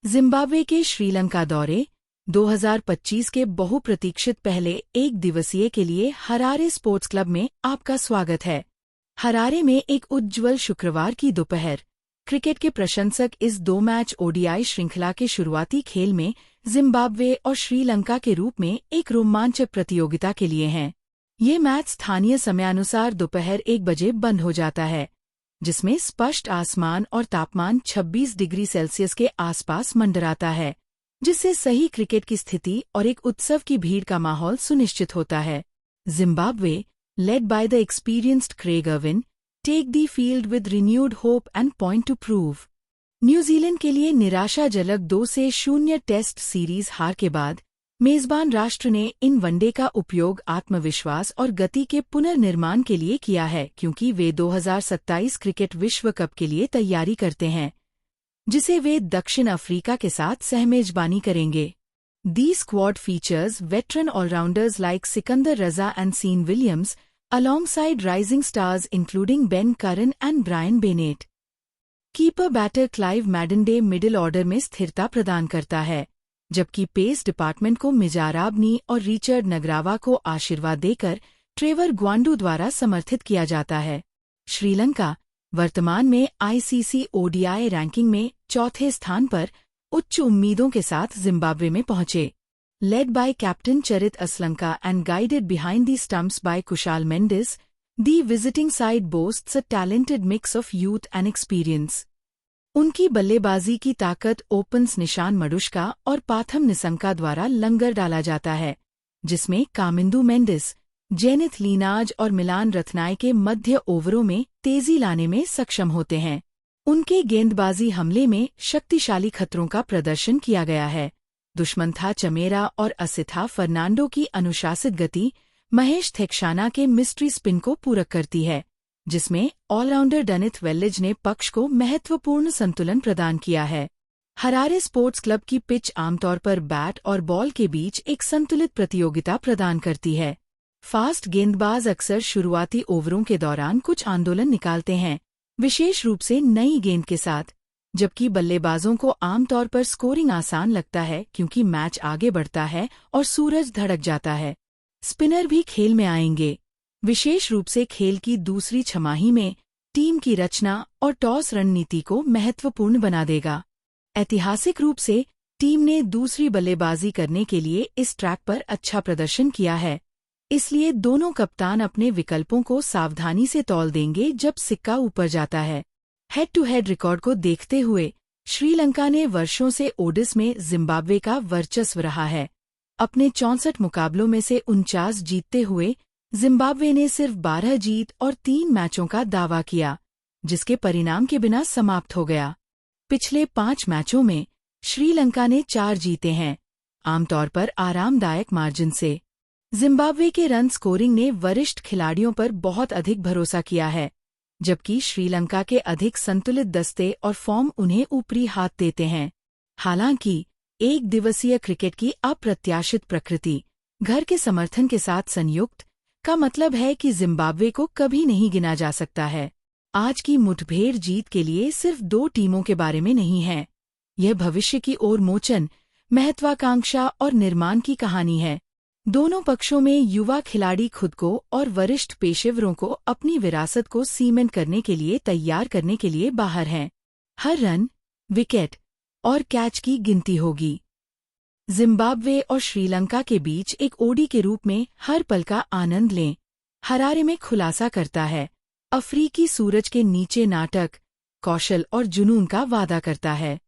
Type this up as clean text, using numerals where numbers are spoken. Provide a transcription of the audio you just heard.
Zimbabwe के श्रीलंका दौरे 2025 के बहुप्रतीक्षित पहले एक दिवसीय के लिए हरारे स्पोर्ट्स क्लब में आपका स्वागत है। हरारे में एक उज्ज्वल शुक्रवार की दोपहर क्रिकेट के प्रशंसक इस 2 मैच ओडीआई श्रृंखला के शुरुआती खेल में जिम्बाब्वे और श्रीलंका के रूप में एक रोमांचक प्रतियोगिता के लिए हैं। ये मैच स्थानीय समयानुसार दोपहर 1 बजे बंद हो जाता है, जिसमें स्पष्ट आसमान और तापमान 26 डिग्री सेल्सियस के आसपास मंडराता है, जिससे सही क्रिकेट की स्थिति और एक उत्सव की भीड़ का माहौल सुनिश्चित होता है। Zimbabwe, led by the experienced Craig Ervin, take the field with renewed hope and point to prove। New Zealand के लिए निराशाजनक 2-0 टेस्ट सीरीज हार के बाद मेजबान राष्ट्र ने इन वनडे का उपयोग आत्मविश्वास और गति के पुनर्निर्माण के लिए किया है, क्योंकि वे 2027 क्रिकेट विश्व कप के लिए तैयारी करते हैं, जिसे वे दक्षिण अफ्रीका के साथ सहमेजबानी करेंगे। The squad features veteran allrounders like Sikandar Raza and Sean Williams alongside rising stars including Ben Curran and Brian Bennett। Keeper batter Clive Madande middle order में स्थिरता प्रदान करता है, जबकि पेस डिपार्टमेंट को मिजाराबनी और रिचर्ड नगरावा को आशीर्वाद देकर ट्रेवर ग्वांडू द्वारा समर्थित किया जाता है। श्रीलंका वर्तमान में आईसीसी ओडीआई रैंकिंग में चौथे स्थान पर उच्च उम्मीदों के साथ जिम्बाब्वे में पहुंचे। Led by Captain Charit Aslanka and guided behind the stumps by Kushal Mendes, the visiting side boasts a talented mix of youth and experience। उनकी बल्लेबाजी की ताकत ओपन्स निशान मडुश्का और पाथम निसंका द्वारा लंगर डाला जाता है, जिसमें कामिंदू मेंडिस, जेनिथ लीनाज और मिलान रत्नाय के मध्य ओवरों में तेजी लाने में सक्षम होते हैं। उनके गेंदबाजी हमले में शक्तिशाली खतरों का प्रदर्शन किया गया है। दुश्मन था चमेरा और असिथा फर्नांडो की अनुशासित गति महेश थेक्शाना के मिस्ट्री स्पिन को पूरक करती है, जिसमें ऑलराउंडर डनिथ वेल्लिज ने पक्ष को महत्वपूर्ण संतुलन प्रदान किया है। हरारे स्पोर्ट्स क्लब की पिच आमतौर पर बैट और बॉल के बीच एक संतुलित प्रतियोगिता प्रदान करती है। फास्ट गेंदबाज अक्सर शुरुआती ओवरों के दौरान कुछ आंदोलन निकालते हैं, विशेष रूप से नई गेंद के साथ, जबकि बल्लेबाजों को आमतौर पर स्कोरिंग आसान लगता है क्योंकि मैच आगे बढ़ता है और सूरज धड़क जाता है। स्पिनर भी खेल में आएंगे, विशेष रूप से खेल की दूसरी छमाही में टीम की रचना और टॉस रणनीति को महत्वपूर्ण बना देगा। ऐतिहासिक रूप से टीम ने दूसरी बल्लेबाजी करने के लिए इस ट्रैक पर अच्छा प्रदर्शन किया है, इसलिए दोनों कप्तान अपने विकल्पों को सावधानी से तौल देंगे जब सिक्का ऊपर जाता है। हेड टू हेड रिकॉर्ड को देखते हुए श्रीलंका ने वर्षों से ओडिस में जिम्बाब्वे का वर्चस्व रहा है। अपने 64 मुकाबलों में से 49 जीतते हुए जिम्बाब्वे ने सिर्फ 12 जीत और 3 मैचों का दावा किया, जिसके परिणाम के बिना समाप्त हो गया। पिछले 5 मैचों में श्रीलंका ने 4 जीते हैं, आमतौर पर आरामदायक मार्जिन से। जिम्बाब्वे के रन स्कोरिंग ने वरिष्ठ खिलाड़ियों पर बहुत अधिक भरोसा किया है, जबकि श्रीलंका के अधिक संतुलित दस्ते और फॉर्म उन्हें ऊपरी हाथ देते हैं। हालांकि एक दिवसीय क्रिकेट की अप्रत्याशित प्रकृति घर के समर्थन के साथ संयुक्त का मतलब है कि जिम्बाब्वे को कभी नहीं गिना जा सकता है। आज की मुठभेड़ जीत के लिए सिर्फ 2 टीमों के बारे में नहीं है, यह भविष्य की ओर मोचन, महत्वाकांक्षा और निर्माण की कहानी है। दोनों पक्षों में युवा खिलाड़ी खुद को और वरिष्ठ पेशेवरों को अपनी विरासत को सीमेंट करने के लिए तैयार करने के लिए बाहर हैं। हर रन, विकेट और कैच की गिनती होगी। जिम्बाब्वे और श्रीलंका के बीच एक ओडी के रूप में हर पल का आनंद लें। हरारे में खुलासा करता है, अफ्रीकी सूरज के नीचे नाटक, कौशल और जुनून का वादा करता है।